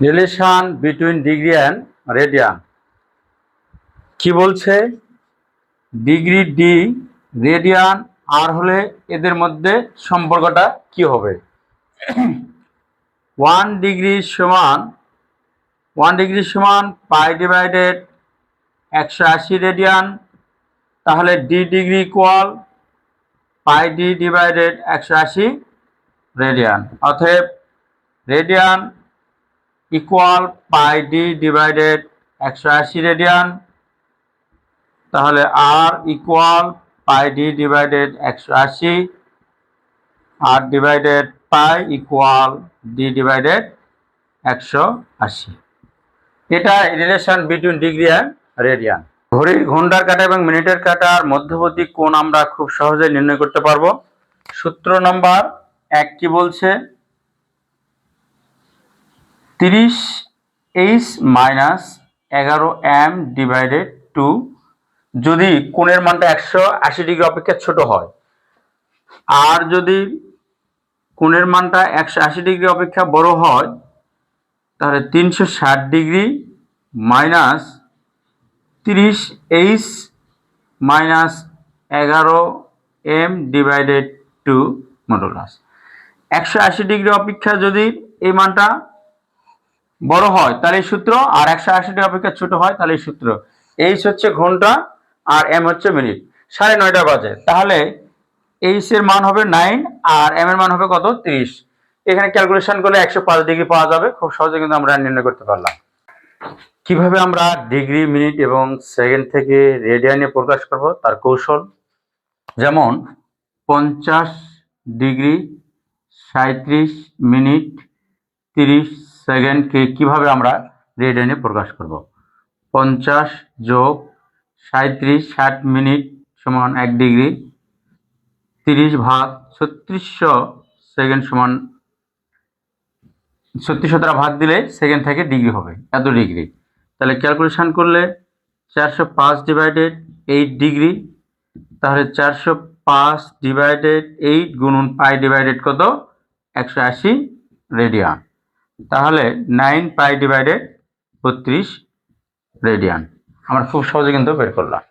Relation between degree and radian কি বলছে? Degree D, radian আর হলে এদের মধ্যে সম্পর্কটা কি হবে? 1 ডিগ্রি সমান পাই ডিভাইডেড 180 রেডিয়ান। তাহলে D degree equal pi D divided 180 radian. অতএব radian equal pi D divided 180 radian. তাহলে R equal pi D divided 180 R divided pi equal D divided 180। এটা relation between degree and radian. ঘড়ির ঘন্টার কাঁটা এবং মিনিটের কাঁটার মধ্যবর্তী কোণ আমরা খুব সহজে নির্ণয় করতে পারবো। সূত্র নম্বর 1 কি বলছে? 30h মাইনাস 11m ডিভাইডেড 2 যদি কোণের মানটা 180 ডিগ্রি অপেক্ষা ছোট হয়, আর যদি কোণের মানটা 180 ডিগ্রি অপেক্ষা বড় হয়, তাহলে 360 degree minus 30h minus 11m divided 2 modulus. 180 degree অপেক্ষা যদি এই মানটা বড় হয় তাহলে এই সূত্র, আর 180 ডিগ্রি অপেক্ষা ছোট হয় তাহলে এই সূত্র। এইচ হচ্ছে ঘন্টা আর এম হচ্ছে মিনিট। 9:30 বাজে, তাহলে এইচ এর মান হবে 9 আর এম এর মান হবে কত? 30। এখানে ক্যালকুলেশন করলে 105 ডিগ্রি পাওয়া যাবে। খুব সহজে কিন্তু আমরা নির্ণয় করতে পারলাম। কিভাবে আমরা ডিগ্রি, মিনিট এবং সেকেন্ড থেকে রেডিয়ানে প্রকাশ করব তার কৌশল। যেমন 50 ডিগ্রি 37 মিনিট 30 সেকেন্ডকে কিভাবে আমরা রেডিয়ানে প্রকাশ করব? 50 যোগ 37 60 মিনিট সমান 1 ডিগ্রি, 30 ভাগ 3600 সেকেন্ড সমান 3600 দ্বারা ভাগ দিলে সেকেন্ড থেকে ডিগ্রি হবে এত ডিগ্রি। তাহলে ক্যালকুলেশন করলে 405 ডিভাইডেড 8 ডিগ্রি, তাহলে 405 ডিভাইডেড 8 গুণন পাই ডিভাইডেড কত? 180 রেডিয়ান। তাহলে 9 পাই ডিভাইডেড 32 রেডিয়ান। আমরা খুব সহজে কিন্তু বের করলাম।